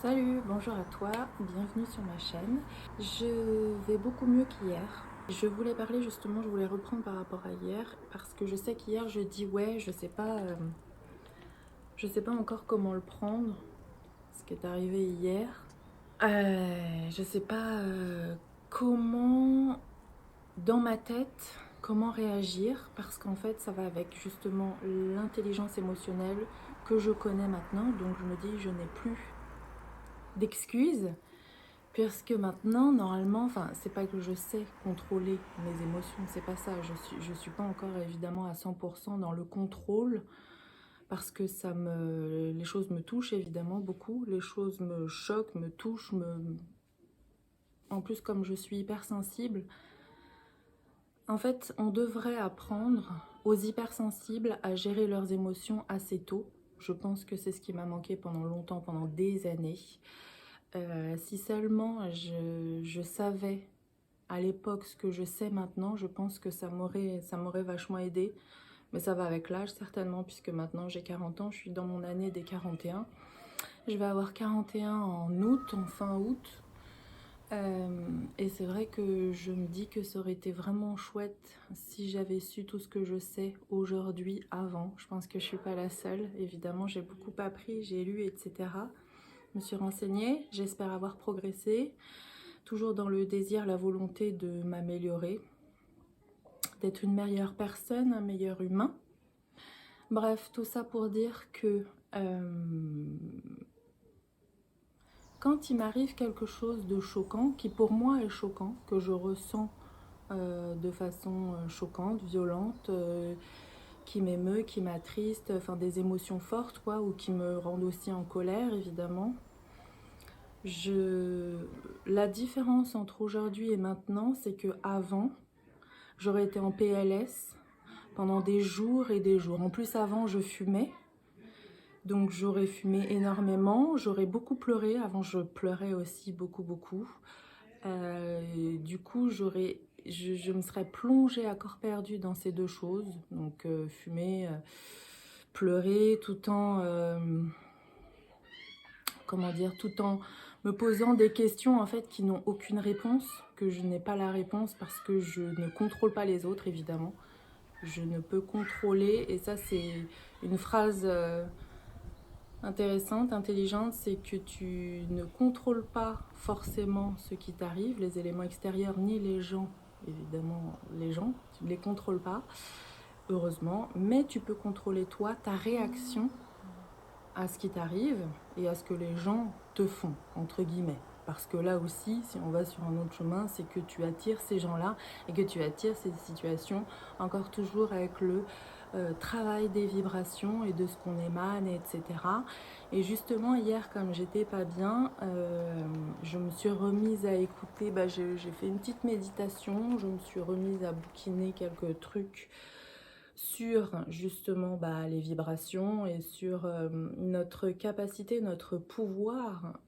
Salut, bonjour à toi, bienvenue sur ma chaîne. Je vais beaucoup mieux qu'hier. Je voulais parler justement, je voulais reprendre par rapport à hier parce que je sais qu'hier je dis ouais, je sais pas encore comment le prendre, ce qui est arrivé hier. Je sais pas comment, dans ma tête, comment réagir parce qu'en fait ça va avec justement l'intelligence émotionnelle que je connais maintenant, donc je me dis je n'ai plus d'excuses. Puisque maintenant, normalement, enfin, c'est pas que je sais contrôler mes émotions, c'est pas ça. Je suis pas encore évidemment à 100% dans le contrôle parce que les choses me touchent évidemment beaucoup. Les choses me choquent, me touchent, en plus, comme je suis hypersensible, en fait, on devrait apprendre aux hypersensibles à gérer leurs émotions assez tôt. Je pense que c'est ce qui m'a manqué pendant longtemps, pendant des années. Si seulement je savais à l'époque ce que je sais maintenant, je pense que ça m'aurait vachement aidé. Mais ça va avec l'âge certainement, puisque maintenant j'ai 40 ans, je suis dans mon année des 41. Je vais avoir 41 en août, en fin août. Et c'est vrai que je me dis que ça aurait été vraiment chouette si j'avais su tout ce que je sais aujourd'hui, avant. Je pense que je suis pas la seule. Évidemment, j'ai beaucoup appris, j'ai lu, etc. Je me suis renseignée, j'espère avoir progressé. Toujours dans le désir, la volonté de m'améliorer, d'être une meilleure personne, un meilleur humain. Bref, tout ça pour dire que quand il m'arrive quelque chose de choquant, qui pour moi est choquant, que je ressens de façon choquante, violente, qui m'émeut, qui m'attriste, enfin des émotions fortes quoi, ou qui me rendent aussi en colère évidemment. La différence entre aujourd'hui et maintenant, c'est que avant, j'aurais été en PLS pendant des jours et des jours. En plus, avant, je fumais. Donc, j'aurais fumé énormément. J'aurais beaucoup pleuré. Avant, je pleurais aussi beaucoup, beaucoup. Du coup, je me serais plongée à corps perdu dans ces deux choses. Donc, fumer, pleurer, comment dire, tout en me posant des questions en fait qui n'ont aucune réponse, que je n'ai pas la réponse parce que je ne contrôle pas les autres évidemment. Je ne peux contrôler, et ça c'est une phrase intéressante, intelligente, c'est que tu ne contrôles pas forcément ce qui t'arrive, les éléments extérieurs ni les gens, évidemment les gens, tu ne les contrôles pas, heureusement, mais tu peux contrôler toi, ta réaction à ce qui t'arrive et à ce que les gens te font, entre guillemets. Parce que là aussi, si on va sur un autre chemin, c'est que tu attires ces gens-là et que tu attires ces situations, encore toujours avec le travail des vibrations et de ce qu'on émane, etc. Et justement, hier, comme j'étais pas bien, je me suis remise à écouter, j'ai fait une petite méditation, je me suis remise à bouquiner quelques trucs sur justement les vibrations et sur notre capacité, notre pouvoir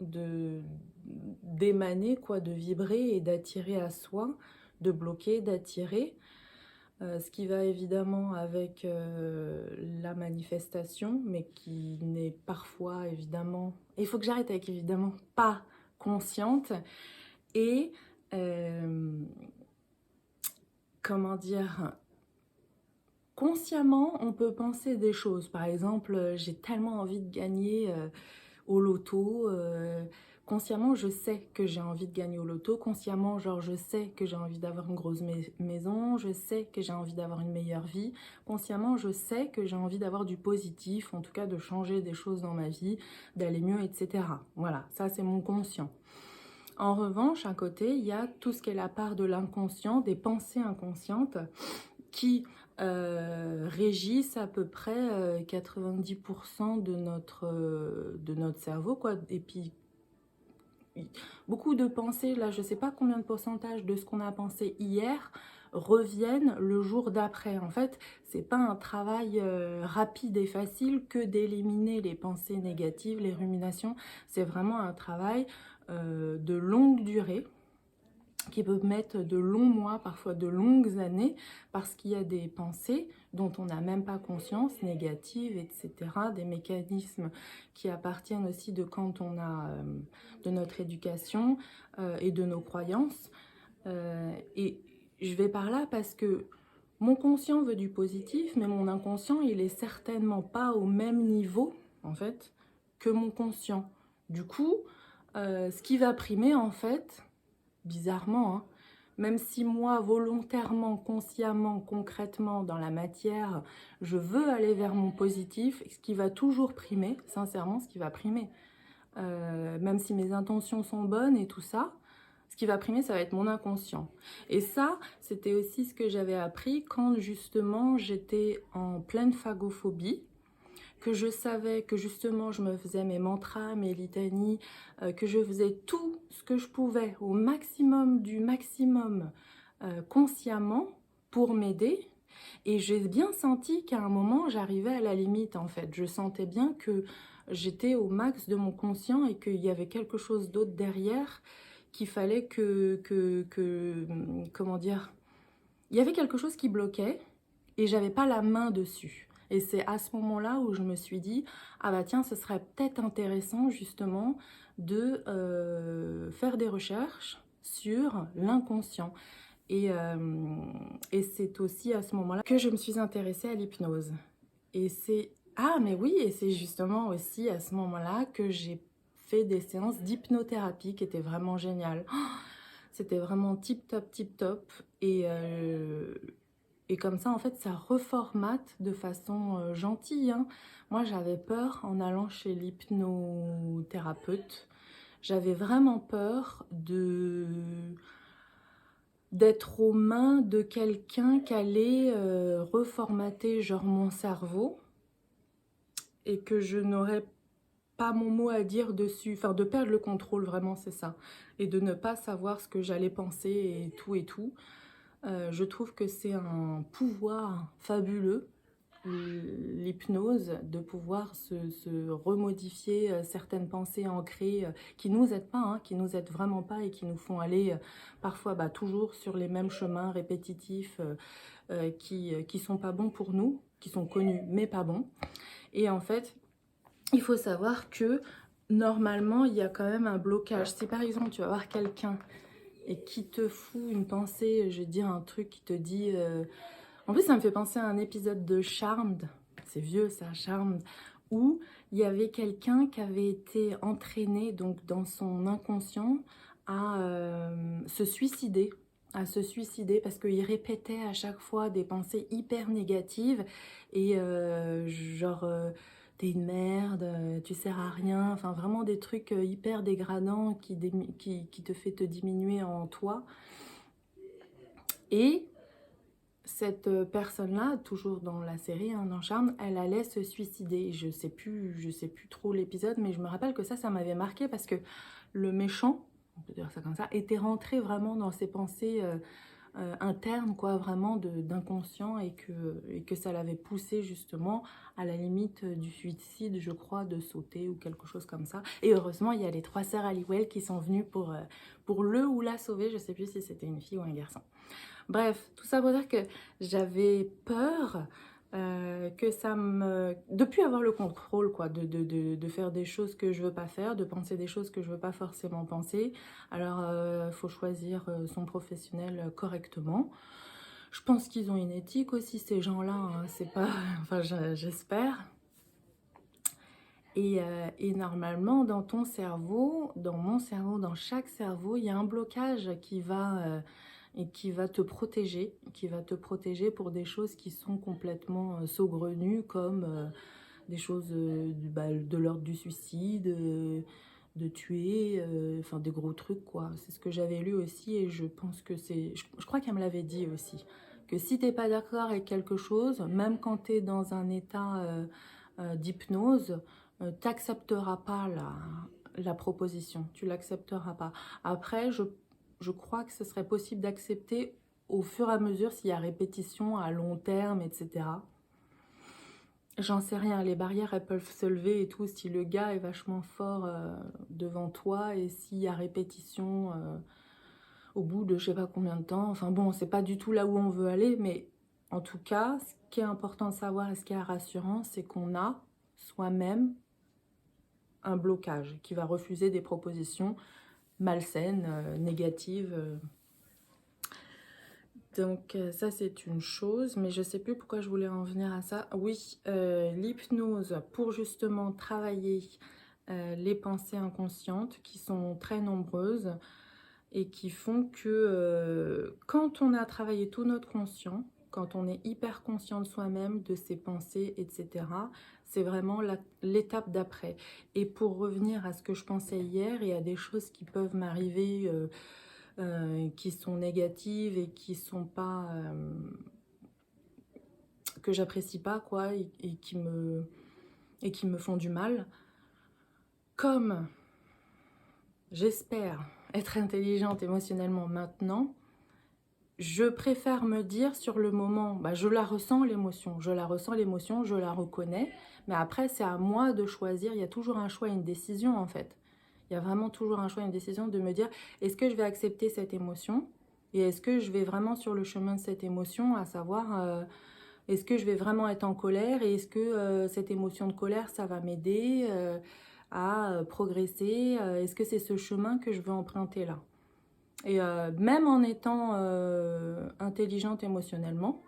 d'émaner, quoi, de vibrer et d'attirer à soi, de bloquer, d'attirer. Ce qui va évidemment avec la manifestation, mais qui n'est parfois évidemment, il faut que j'arrête avec évidemment pas consciente, et comment dire, consciemment, on peut penser des choses. Par exemple, j'ai tellement envie de gagner au loto. Consciemment, je sais que j'ai envie de gagner au loto. Consciemment, genre, je sais que j'ai envie d'avoir une grosse maison. Je sais que j'ai envie d'avoir une meilleure vie. Consciemment, je sais que j'ai envie d'avoir du positif, en tout cas de changer des choses dans ma vie, d'aller mieux, etc. Voilà, ça c'est mon conscient. En revanche, à côté, il y a tout ce qui est la part de l'inconscient, des pensées inconscientes, qui régissent à peu près 90% de notre cerveau, quoi. Et puis, beaucoup de pensées, là, je sais pas combien de pourcentage de ce qu'on a pensé hier reviennent le jour d'après. En fait, c'est pas un travail rapide et facile que d'éliminer les pensées négatives, les ruminations. C'est vraiment un travail de longue durée. qui peut mettre de longs mois, parfois de longues années, parce qu'il y a des pensées dont on n'a même pas conscience, négatives, etc., des mécanismes qui appartiennent aussi de quand on a, de notre éducation et de nos croyances. Et je vais par là parce que mon conscient veut du positif, mais mon inconscient, il est certainement pas au même niveau, en fait, que mon conscient. Du coup, ce qui va primer, en fait, bizarrement, hein, même si moi, volontairement, consciemment, concrètement, dans la matière, je veux aller vers mon positif, ce qui va toujours primer, sincèrement, ce qui va primer, même si mes intentions sont bonnes et tout ça, ce qui va primer, ça va être mon inconscient. Et ça, c'était aussi ce que j'avais appris quand justement j'étais en pleine phagophobie, que je savais que justement je me faisais mes mantras, mes litanies, que je faisais tout ce que je pouvais au maximum du maximum consciemment pour m'aider. Et j'ai bien senti qu'à un moment j'arrivais à la limite en fait. Je sentais bien que j'étais au max de mon conscient et qu'il y avait quelque chose d'autre derrière, qu'il fallait comment dire, il y avait quelque chose qui bloquait et j'avais pas la main dessus. Et c'est à ce moment-là où je me suis dit, ah bah tiens, ce serait peut-être intéressant justement de faire des recherches sur l'inconscient. Et c'est aussi à ce moment-là que je me suis intéressée à l'hypnose. Et c'est, ah mais oui, et c'est justement aussi à ce moment-là que j'ai fait des séances d'hypnothérapie qui étaient vraiment géniales. C'était vraiment tip top, tip top. Et comme ça, en fait, ça reformate de façon gentille, hein. Moi, j'avais peur en allant chez l'hypnothérapeute. J'avais vraiment peur d'être aux mains de quelqu'un qui allait reformater genre mon cerveau et que je n'aurais pas mon mot à dire dessus, enfin de perdre le contrôle, vraiment c'est ça, et de ne pas savoir ce que j'allais penser et tout et tout. Je trouve que c'est un pouvoir fabuleux, l'hypnose, de pouvoir se remodifier certaines pensées ancrées qui nous aident pas, hein, qui nous aident vraiment pas et qui nous font aller parfois toujours sur les mêmes chemins répétitifs qui sont pas bons pour nous, qui sont connus mais pas bons. Et en fait, il faut savoir que normalement, il y a quand même un blocage. Si par exemple, tu vas voir quelqu'un et qui te fout une pensée, je vais dire un truc qui te dit... En plus, ça me fait penser à un épisode de Charmed, c'est vieux ça, Charmed, où il y avait quelqu'un qui avait été entraîné donc dans son inconscient à se suicider. Parce qu'il répétait à chaque fois des pensées hyper négatives et t'es une merde, tu sers à rien, enfin vraiment des trucs hyper dégradants qui te fait te diminuer en toi. Et cette personne-là, toujours dans la série, hein, dans Charme, elle allait se suicider. Je sais plus trop l'épisode, mais je me rappelle que ça m'avait marqué parce que le méchant, on peut dire ça comme ça, était rentré vraiment dans ses pensées internes, quoi, vraiment d'inconscient et que ça l'avait poussé justement à la limite du suicide, je crois, de sauter ou quelque chose comme ça. Et heureusement, il y a les 3 sœurs Halliwell qui sont venues pour le ou la sauver. Je sais plus si c'était une fille ou un garçon. Bref, tout ça pour dire que j'avais peur que ça me... de plus avoir le contrôle, quoi, de faire des choses que je veux pas faire, de penser des choses que je veux pas forcément penser. Alors, faut choisir son professionnel correctement. Je pense qu'ils ont une éthique aussi, ces gens-là, hein, c'est pas... Enfin, j'espère. Et normalement, dans ton cerveau, dans mon cerveau, dans chaque cerveau, il y a un blocage qui va te protéger, pour des choses qui sont complètement saugrenues, comme des choses de l'ordre du suicide, de tuer, enfin des gros trucs, quoi. C'est ce que j'avais lu aussi et je pense que c'est... Je crois qu'elle me l'avait dit aussi, que si t'es pas d'accord avec quelque chose, même quand t'es dans un état d'hypnose, t'accepteras pas la proposition, tu l'accepteras pas. Après, je crois que ce serait possible d'accepter au fur et à mesure s'il y a répétition à long terme, etc. J'en sais rien, les barrières elles peuvent se lever et tout si le gars est vachement fort devant toi et s'il y a répétition au bout de je sais pas combien de temps. Enfin bon, c'est pas du tout là où on veut aller, mais en tout cas, ce qui est important de savoir et ce qui est rassurant, c'est qu'on a soi-même un blocage qui va refuser des propositions malsaines, négatives. Donc ça c'est une chose, mais je sais plus pourquoi je voulais en venir à ça. Oui, l'hypnose pour justement travailler les pensées inconscientes qui sont très nombreuses et qui font que quand on a travaillé tout notre conscient, quand on est hyper conscient de soi-même, de ses pensées, etc., c'est vraiment l'étape d'après. Et pour revenir à ce que je pensais hier, il y a des choses qui peuvent m'arriver qui sont négatives et qui sont pas... que j'apprécie pas, quoi, et qui me font du mal. Comme j'espère être intelligente émotionnellement maintenant, je préfère me dire sur le moment, bah, je la ressens l'émotion, je la reconnais, mais après c'est à moi de choisir, il y a toujours un choix, une décision en fait. Il y a vraiment toujours un choix, une décision de me dire, est-ce que je vais accepter cette émotion? Et est-ce que je vais vraiment sur le chemin de cette émotion, à savoir, est-ce que je vais vraiment être en colère? Et est-ce que cette émotion de colère, ça va m'aider à progresser? Est-ce que c'est ce chemin que je veux emprunter là? Et même en étant intelligente émotionnellement,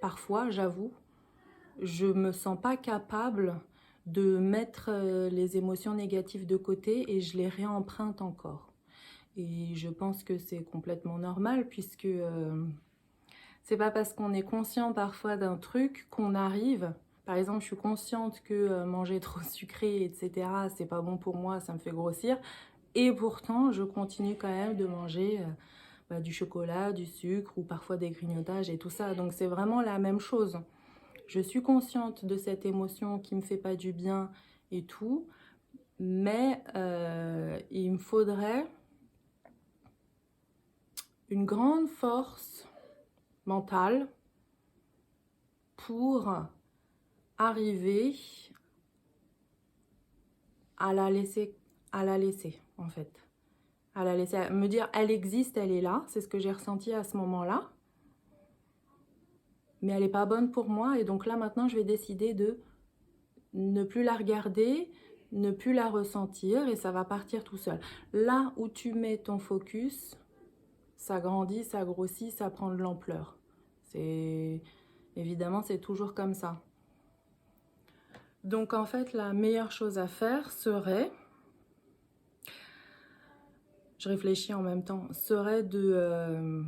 parfois, j'avoue, je me sens pas capable de mettre les émotions négatives de côté et je les réemprunte encore. Et je pense que c'est complètement normal puisque c'est pas parce qu'on est conscient parfois d'un truc qu'on arrive. Par exemple, je suis consciente que manger trop sucré, etc., c'est pas bon pour moi, ça me fait grossir. Et pourtant, je continue quand même de manger du chocolat, du sucre ou parfois des grignotages et tout ça. Donc c'est vraiment la même chose. Je suis consciente de cette émotion qui me fait pas du bien et tout, mais il me faudrait une grande force mentale pour arriver à la laisser en fait. À la laisser, me dire elle existe, elle est là, c'est ce que j'ai ressenti à ce moment-là. Mais elle n'est pas bonne pour moi et donc là maintenant je vais décider de ne plus la regarder, ne plus la ressentir et ça va partir tout seul. Là où tu mets ton focus, ça grandit, ça grossit, ça prend de l'ampleur. Évidemment, c'est toujours comme ça. Donc en fait, la meilleure chose à faire serait, je réfléchis en même temps, serait de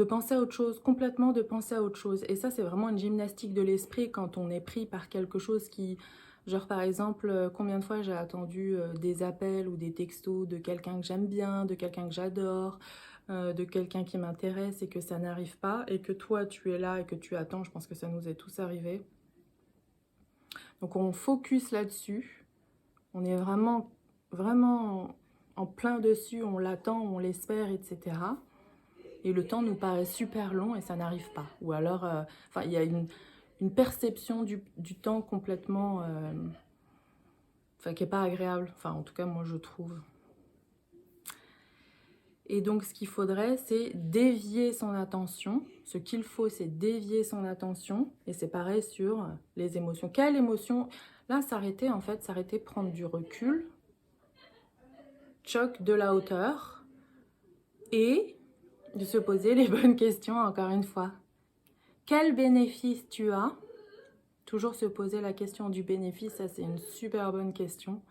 penser à autre chose, complètement de penser à autre chose. Et ça, c'est vraiment une gymnastique de l'esprit quand on est pris par quelque chose qui... Genre par exemple, combien de fois j'ai attendu des appels ou des textos de quelqu'un que j'aime bien, de quelqu'un que j'adore, de quelqu'un qui m'intéresse et que ça n'arrive pas, et que toi tu es là et que tu attends, je pense que ça nous est tous arrivé. Donc on focus là-dessus, on est vraiment, vraiment en plein dessus, on l'attend, on l'espère, etc. Et le temps nous paraît super long et ça n'arrive pas. Ou alors, enfin, il y a une perception du temps complètement... enfin, qui n'est pas agréable. Enfin, en tout cas, moi, je trouve. Et donc, ce qu'il faudrait, c'est dévier son attention. Ce qu'il faut, c'est dévier son attention. Et c'est pareil sur les émotions. Quelle émotion? Là, s'arrêter, en fait, s'arrêter, prendre du recul, choc de la hauteur et de se poser les bonnes questions, encore une fois. Quel bénéfice tu as? Toujours se poser la question du bénéfice, ça c'est une super bonne question.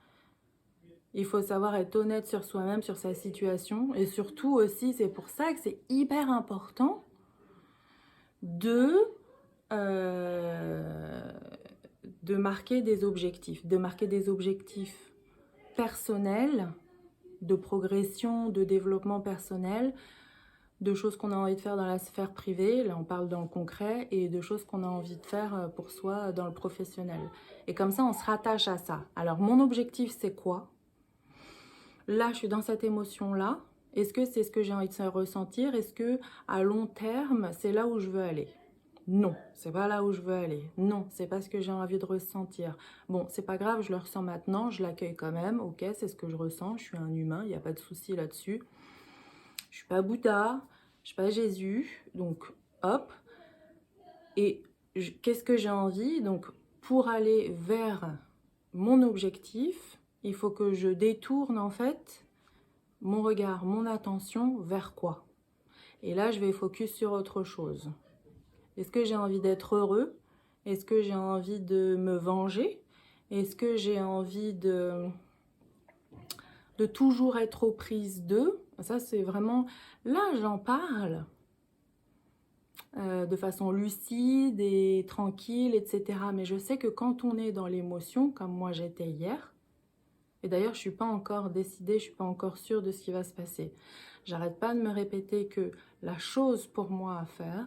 Il faut savoir être honnête sur soi-même, sur sa situation. Et surtout aussi, c'est pour ça que c'est hyper important de marquer des objectifs. De marquer des objectifs personnels, de progression, de développement personnel, de choses qu'on a envie de faire dans la sphère privée, là on parle dans le concret, et de choses qu'on a envie de faire pour soi dans le professionnel. Et comme ça, on se rattache à ça. Alors, mon objectif, c'est quoi? Là, je suis dans cette émotion-là. Est-ce que c'est ce que j'ai envie de ressentir? Est-ce que à long terme, c'est là où je veux aller? Non, c'est pas là où je veux aller. Non, c'est pas ce que j'ai envie de ressentir. Bon, c'est pas grave, je le ressens maintenant, je l'accueille quand même. Ok, c'est ce que je ressens, je suis un humain, il n'y a pas de souci là-dessus. je suis pas Bouddha, je suis pas Jésus, donc hop. Et qu'est-ce que j'ai envie? Donc pour aller vers mon objectif, il faut que je détourne en fait mon regard, mon attention vers quoi? Et là, je vais focus sur autre chose. Est-ce que j'ai envie d'être heureux? Est-ce que j'ai envie de me venger? Est-ce que j'ai envie de toujours être aux prises d'eux? Ça, c'est vraiment... Là, j'en parle de façon lucide et tranquille, etc. Mais je sais que quand on est dans l'émotion, comme moi j'étais hier, et d'ailleurs, je ne suis pas encore décidée, je ne suis pas encore sûre de ce qui va se passer. J'arrête pas de me répéter que la chose pour moi à faire,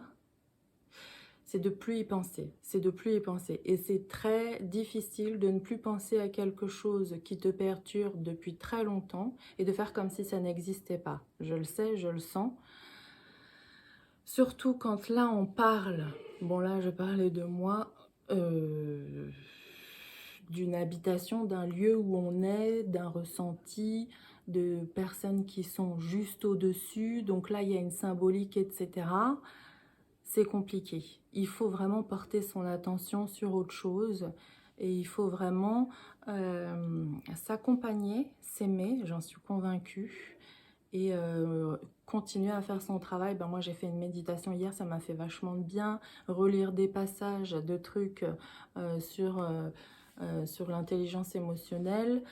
c'est de plus y penser. C'est de plus y penser. Et c'est très difficile de ne plus penser à quelque chose qui te perturbe depuis très longtemps et de faire comme si ça n'existait pas. Je le sais, je le sens. Surtout quand là, on parle. Bon, là, je parlais de moi. D'une habitation, d'un lieu où on est, d'un ressenti, de personnes qui sont juste au-dessus. Donc là, il y a une symbolique, etc. C'est compliqué. Il faut vraiment porter son attention sur autre chose et il faut vraiment s'accompagner, s'aimer, j'en suis convaincue, et continuer à faire son travail. Ben moi, j'ai fait une méditation hier, ça m'a fait vachement de bien. Relire des passages de trucs sur l'intelligence émotionnelle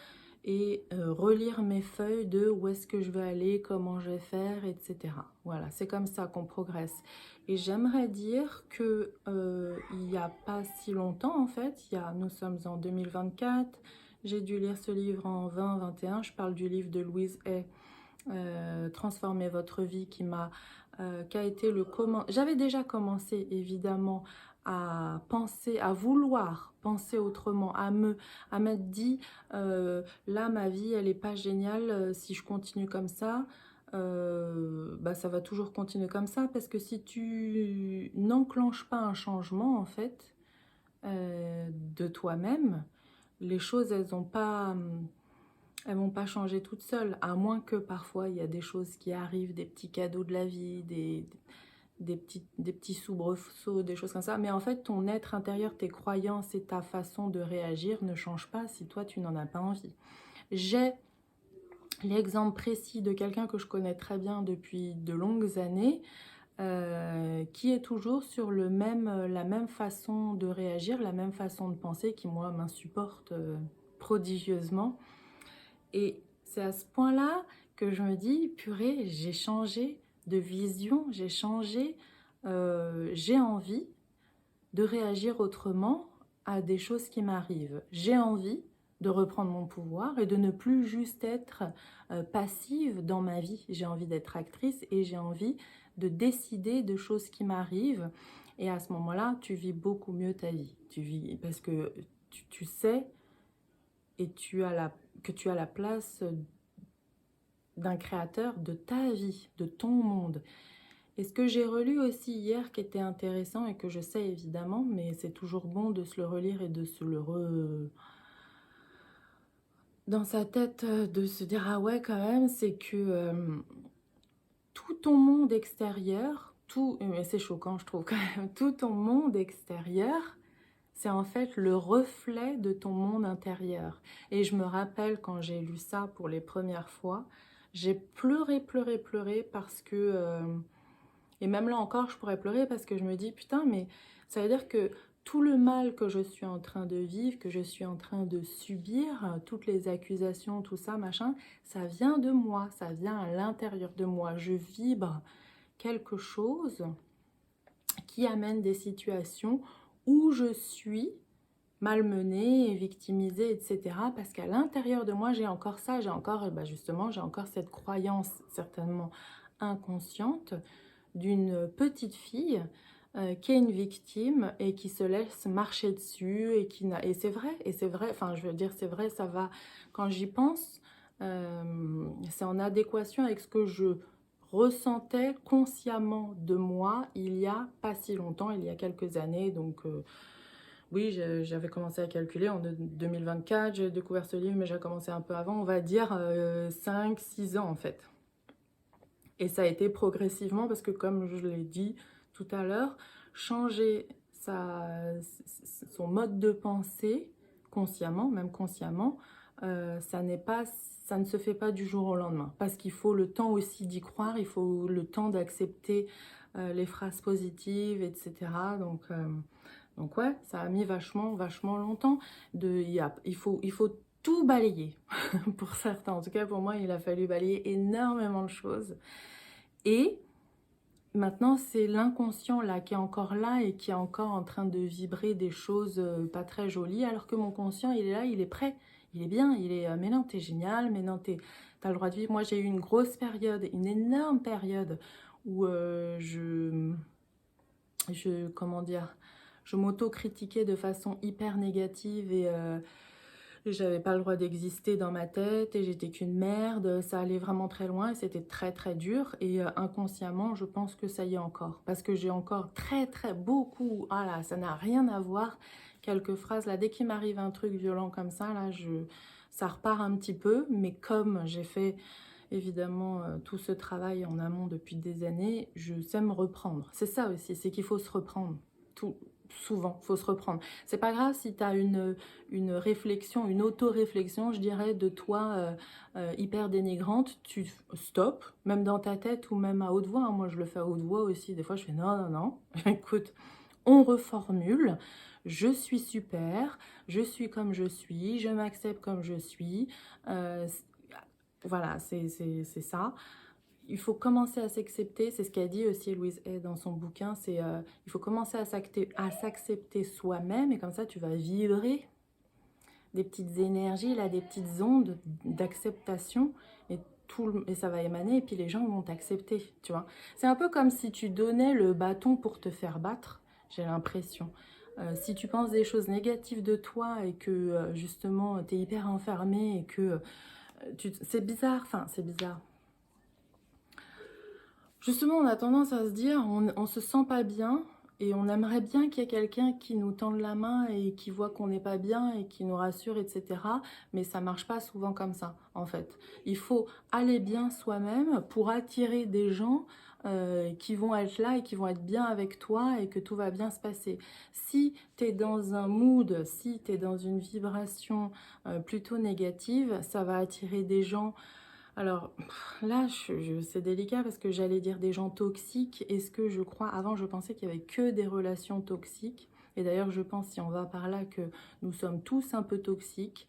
et relire mes feuilles de où est-ce que je vais aller, comment je vais faire, etc. Voilà, c'est comme ça qu'on progresse. Et j'aimerais dire que il n'y a pas si longtemps, en fait, nous sommes en 2024, j'ai dû lire ce livre en 2021, je parle du livre de Louise Hay, Transformer votre vie, qui a été le comment. J'avais déjà commencé évidemment à penser, à vouloir penser autrement, à m'être dit là ma vie elle est pas géniale, si je continue comme ça. Bah, ça va toujours continuer comme ça, parce que si tu n'enclenches pas un changement en fait de toi-même, les choses elles vont pas changer toutes seules, à moins que parfois il y a des choses qui arrivent, des petits cadeaux de la vie, des petits soubresauts, des choses comme ça. Mais en fait, ton être intérieur, tes croyances et ta façon de réagir ne changent pas si toi, tu n'en as pas envie. J'ai l'exemple précis de quelqu'un que je connais très bien depuis de longues années, qui est toujours sur la même façon de réagir, la même façon de penser, qui moi m'insupporte prodigieusement. Et c'est à ce point-là que je me dis, purée, j'ai changé de vision, j'ai changé, j'ai envie de réagir autrement à des choses qui m'arrivent. J'ai envie de reprendre mon pouvoir et de ne plus juste être passive dans ma vie. J'ai envie d'être actrice et j'ai envie de décider de choses qui m'arrivent. Et à ce moment-là, tu vis beaucoup mieux ta vie. Tu vis parce que tu sais et que tu as la place d'un créateur de ta vie, de ton monde. Et ce que j'ai relu aussi hier qui était intéressant et que je sais évidemment, mais c'est toujours bon de se le relire et de se le dans sa tête, de se dire ah ouais quand même, c'est que tout ton monde extérieur, mais c'est choquant je trouve quand même, tout ton monde extérieur, c'est en fait le reflet de ton monde intérieur. Et je me rappelle quand j'ai lu ça pour les premières fois, j'ai pleuré, pleuré, pleuré parce que... et même là encore, je pourrais pleurer parce que je me dis, putain, mais ça veut dire que tout le mal que je suis en train de vivre, que je suis en train de subir, toutes les accusations, tout ça, machin, ça vient de moi, ça vient à l'intérieur de moi. Je vibre quelque chose qui amène des situations où je suis malmenée, victimisée, etc. Parce qu'à l'intérieur de moi, j'ai encore ça, j'ai encore, justement, j'ai encore cette croyance certainement inconsciente d'une petite fille qui est une victime et qui se laisse marcher dessus et c'est vrai, enfin je veux dire c'est vrai, ça va, quand j'y pense, c'est en adéquation avec ce que je ressentais consciemment de moi il y a pas si longtemps, il y a quelques années, donc oui, j'avais commencé à calculer en 2024, j'ai découvert ce livre, mais j'ai commencé un peu avant, on va dire 5-6 ans en fait. Et ça a été progressivement parce que comme je l'ai dit tout à l'heure, changer son mode de pensée consciemment, même consciemment, ça ne se fait pas du jour au lendemain. Parce qu'il faut le temps aussi d'y croire, il faut le temps d'accepter les phrases positives, etc. Donc ouais, ça a mis vachement longtemps. Il faut tout balayer, pour certains. En tout cas, pour moi, il a fallu balayer énormément de choses. Et maintenant, c'est l'inconscient là qui est encore là et qui est encore en train de vibrer des choses pas très jolies, alors que mon conscient, il est là, il est prêt, il est bien, il est mais non, t'es génial, mais non, t'as le droit de vivre. Moi, j'ai eu une grosse période, une énorme période où comment dire, je m'auto-critiquais de façon hyper négative et j'avais pas le droit d'exister dans ma tête et j'étais qu'une merde. Ça allait vraiment très loin et c'était très dur. Et inconsciemment, je pense que ça y est encore. Parce que j'ai encore très beaucoup... Ah là, ça n'a rien à voir. Quelques phrases là, dès qu'il m'arrive un truc violent comme ça, là, ça repart un petit peu. Mais comme j'ai fait évidemment tout ce travail en amont depuis des années, je sais me reprendre. C'est ça aussi, c'est qu'il faut se reprendre. Souvent, il faut se reprendre. C'est pas grave si tu as une réflexion, une auto-réflexion, je dirais, de toi hyper dénigrante, tu stop, même dans ta tête ou même à haute voix. Hein. Moi, je le fais à haute voix aussi. Des fois, je fais non. Écoute, on reformule. Je suis super, je suis comme je suis, je m'accepte comme je suis. Voilà, c'est ça. Il faut commencer à s'accepter, c'est ce qu'a dit aussi Louise Hay dans son bouquin, c'est il faut commencer à s'accepter soi-même et comme ça tu vas vibrer des petites énergies, là, des petites ondes d'acceptation et ça va émaner et puis les gens vont t'accepter, tu vois. C'est un peu comme si tu donnais le bâton pour te faire battre, j'ai l'impression. Si tu penses des choses négatives de toi et que justement tu es hyper enfermé et que c'est bizarre, enfin c'est bizarre. Justement, on a tendance à se dire, on se sent pas bien et on aimerait bien qu'il y ait quelqu'un qui nous tende la main et qui voit qu'on n'est pas bien et qui nous rassure, etc. Mais ça marche pas souvent comme ça, en fait. Il faut aller bien soi-même pour attirer des gens qui vont être là et qui vont être bien avec toi et que tout va bien se passer. Si tu es dans un mood, si tu es dans une vibration plutôt négative, ça va attirer des gens. Alors là, c'est délicat parce que j'allais dire des gens toxiques. Est-ce que je crois, avant je pensais qu'il y avait que des relations toxiques. Et d'ailleurs je pense, si on va par là, que nous sommes tous un peu toxiques,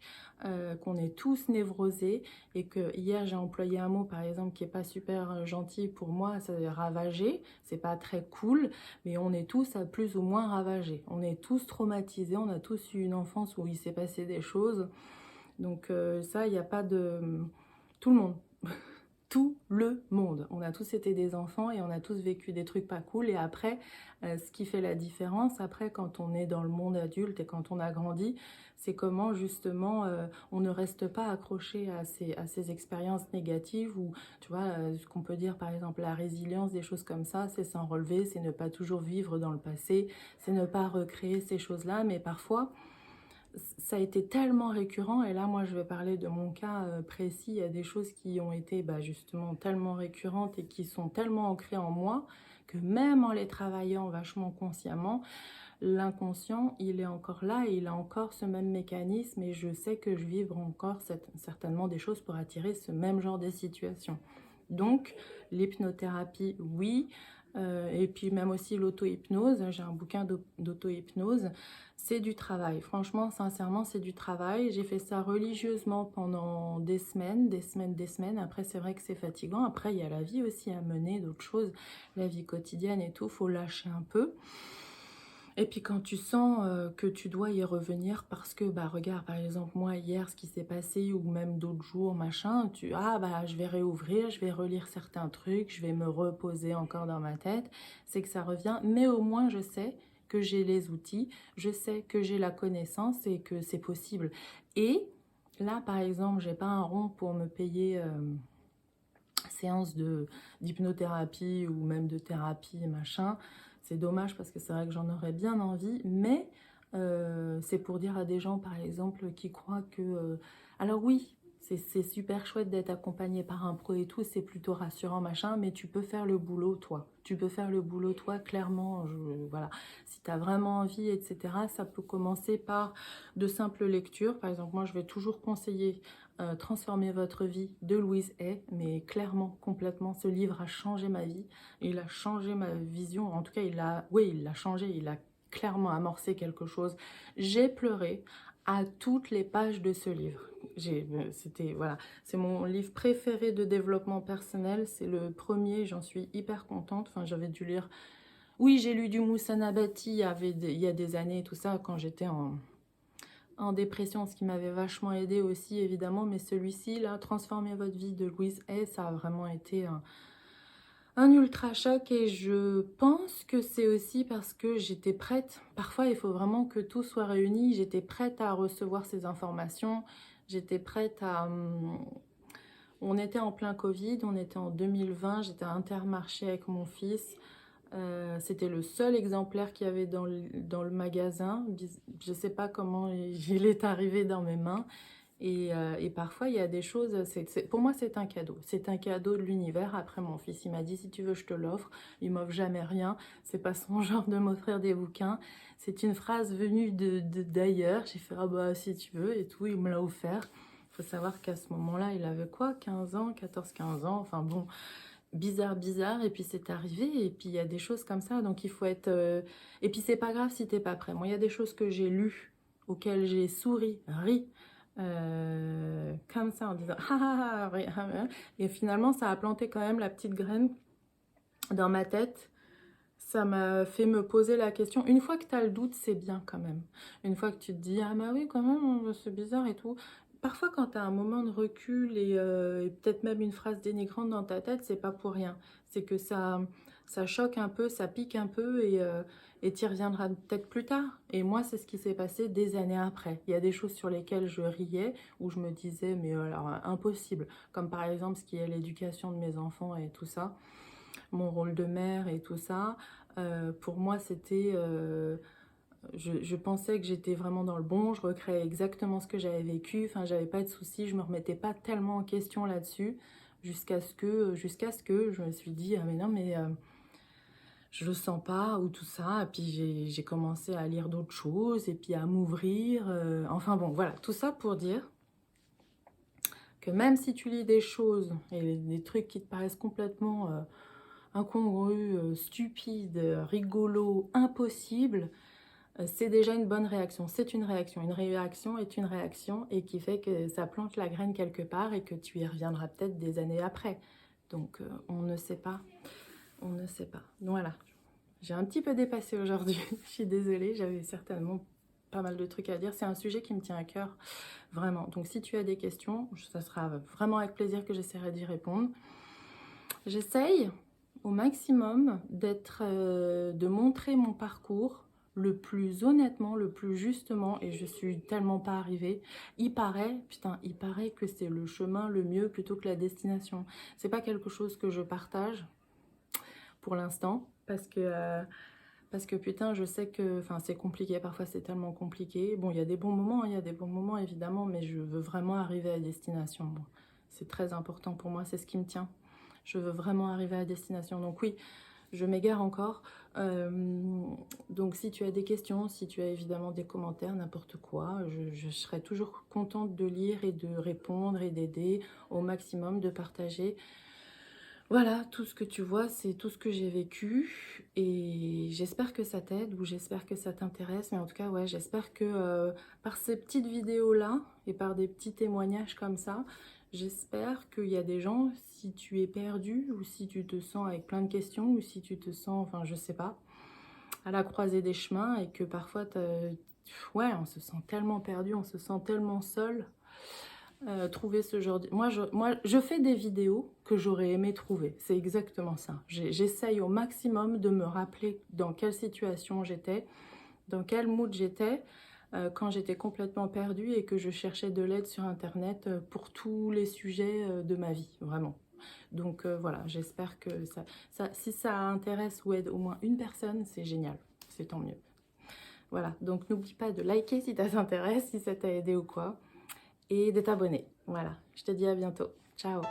qu'on est tous névrosés. Et que hier j'ai employé un mot par exemple qui est pas super gentil pour moi, c'est ravager. C'est pas très cool, mais on est tous à plus ou moins ravagés. On est tous traumatisés, on a tous eu une enfance où il s'est passé des choses. Donc ça, il n'y a pas de... Tout le monde. Tout le monde. On a tous été des enfants et on a tous vécu des trucs pas cool. Et après, ce qui fait la différence, après, quand on est dans le monde adulte et quand on a grandi, c'est comment justement on ne reste pas accroché à ces expériences négatives ou, tu vois, ce qu'on peut dire par exemple la résilience, des choses comme ça, c'est s'en relever, c'est ne pas toujours vivre dans le passé, c'est ne pas recréer ces choses-là, mais parfois ça a été tellement récurrent, et là moi je vais parler de mon cas précis, il y a des choses qui ont été justement tellement récurrentes et qui sont tellement ancrées en moi que même en les travaillant vachement consciemment, l'inconscient il est encore là et il a encore ce même mécanisme et je sais que je vivre encore certainement des choses pour attirer ce même genre de situation. Donc l'hypnothérapie, oui, et puis même aussi l'auto-hypnose, j'ai un bouquin d'auto-hypnose, c'est du travail. Franchement, sincèrement, c'est du travail. J'ai fait ça religieusement pendant des semaines. Après, c'est vrai que c'est fatigant. Après, il y a la vie aussi à mener, d'autres choses, la vie quotidienne et tout, faut lâcher un peu. Et puis quand tu sens que tu dois y revenir parce que, regarde, par exemple, moi, hier, ce qui s'est passé, ou même d'autres jours, machin, je vais réouvrir, je vais relire certains trucs, je vais me reposer encore dans ma tête, c'est que ça revient. Mais au moins, je sais que j'ai les outils, je sais que j'ai la connaissance et que c'est possible. Et là, par exemple, j'ai pas un rond pour me payer séance d'hypnothérapie ou même de thérapie, machin. C'est dommage parce que c'est vrai que j'en aurais bien envie, mais c'est pour dire à des gens, par exemple, qui croient que... alors oui, C'est super chouette d'être accompagné par un pro et tout, c'est plutôt rassurant, machin, mais tu peux faire le boulot, toi. Tu peux faire le boulot, toi, clairement. Voilà. Si tu as vraiment envie, etc., ça peut commencer par de simples lectures. Par exemple, moi, je vais toujours conseiller Transformer votre vie de Louise Hay, mais clairement, complètement, ce livre a changé ma vie. Il a changé ma vision. En tout cas, il l'a changé. Il a clairement amorcé quelque chose. J'ai pleuré à toutes les pages de ce livre. Voilà, c'est mon livre préféré de développement personnel, c'est le premier, j'en suis hyper contente. Enfin, j'avais dû lire, oui, j'ai lu du Moussa Nabati il y a des années, tout ça, quand j'étais en dépression, ce qui m'avait vachement aidé aussi, évidemment, mais celui-ci, là, Transformer votre vie de Louise Hay, ça a vraiment été un ultra choc, et je pense que c'est aussi parce que j'étais prête. Parfois, il faut vraiment que tout soit réuni. J'étais prête à recevoir ces informations. J'étais prête à... On était en plein Covid, on était en 2020, j'étais à Intermarché avec mon fils. C'était le seul exemplaire qu'il y avait dans le magasin. Je ne sais pas comment il est arrivé dans mes mains. Et parfois, il y a des choses, pour moi, c'est un cadeau. C'est un cadeau de l'univers. Après, mon fils, il m'a dit, si tu veux, je te l'offre. Il m'offre jamais rien. C'est pas son genre de m'offrir des bouquins. C'est une phrase venue d'ailleurs. J'ai fait, ah bah, si tu veux, et tout. Il me l'a offert. Il faut savoir qu'à ce moment-là, il avait quoi, 15 ans, 14-15 ans. Enfin bon, bizarre. Et puis, c'est arrivé. Et puis, il y a des choses comme ça. Donc, il faut être... Et puis, c'est pas grave si t'es pas prêt. Moi, il y a des choses que j'ai lues, auxquelles j'ai souri, ri, comme ça en disant ah, ah, ah, et finalement ça a planté quand même la petite graine dans ma tête. Ça m'a fait me poser la question. Une fois que tu as le doute, c'est bien quand même. Une fois que tu te dis ah bah oui quand même c'est bizarre et tout. Parfois quand tu as un moment de recul et peut-être même une phrase dénigrante dans ta tête, c'est pas pour rien. C'est que ça choque un peu, ça pique un peu et tu y reviendras peut-être plus tard. Et moi, c'est ce qui s'est passé des années après. Il y a des choses sur lesquelles je riais, où je me disais, mais alors impossible. Comme par exemple ce qui est l'éducation de mes enfants et tout ça, mon rôle de mère et tout ça. Pour moi, c'était... je pensais que j'étais vraiment dans le bon, je recréais exactement ce que j'avais vécu, enfin j'avais pas de soucis, je me remettais pas tellement en question là-dessus, jusqu'à ce que je me suis dit, ah mais non mais je le sens pas, ou tout ça, et puis j'ai commencé à lire d'autres choses, et puis à m'ouvrir, enfin bon, voilà, tout ça pour dire que même si tu lis des choses, et des trucs qui te paraissent complètement incongrus, stupides, rigolos, impossibles, c'est déjà une bonne réaction. C'est une réaction. Une réaction est une réaction, et qui fait que ça plante la graine quelque part et que tu y reviendras peut-être des années après. Donc on ne sait pas. On ne sait pas. Donc voilà. J'ai un petit peu dépassé aujourd'hui. Je suis désolée. J'avais certainement pas mal de trucs à dire. C'est un sujet qui me tient à cœur. Vraiment. Donc si tu as des questions, ça sera vraiment avec plaisir que j'essaierai d'y répondre. J'essaye au maximum de montrer mon parcours le plus honnêtement, le plus justement, et je suis tellement pas arrivée. Il paraît que c'est le chemin le mieux plutôt que la destination. C'est pas quelque chose que je partage pour l'instant, parce que putain, je sais que, enfin, c'est compliqué, parfois c'est tellement compliqué. Bon, il y a des bons moments, il y a des bons moments évidemment, mais je veux vraiment arriver à destination, moi. C'est très important pour moi, c'est ce qui me tient. Je veux vraiment arriver à destination. Donc oui, je m'égare encore. Donc si tu as des questions, si tu as évidemment des commentaires, n'importe quoi, je serai toujours contente de lire et de répondre et d'aider au maximum, de partager. Voilà, tout ce que tu vois, c'est tout ce que j'ai vécu, et j'espère que ça t'aide, ou j'espère que ça t'intéresse. Mais en tout cas, ouais, j'espère que par ces petites vidéos-là et par des petits témoignages comme ça, j'espère qu'il y a des gens, si tu es perdu, ou si tu te sens avec plein de questions, ou si tu te sens, enfin je sais pas, à la croisée des chemins, et que parfois, ouais, on se sent tellement perdu, on se sent tellement seul. Trouver ce genre de... Moi, je fais des vidéos que j'aurais aimé trouver. C'est exactement ça. J'essaye au maximum de me rappeler dans quelle situation j'étais, dans quel mood j'étais, quand j'étais complètement perdue et que je cherchais de l'aide sur Internet pour tous les sujets de ma vie, vraiment. Donc voilà, j'espère que si ça intéresse ou aide au moins une personne, c'est génial. C'est tant mieux. Voilà, donc n'oublie pas de liker si ça t'intéresse, si ça t'a aidé ou quoi. et de t'abonner. Voilà, je te dis à bientôt. Ciao!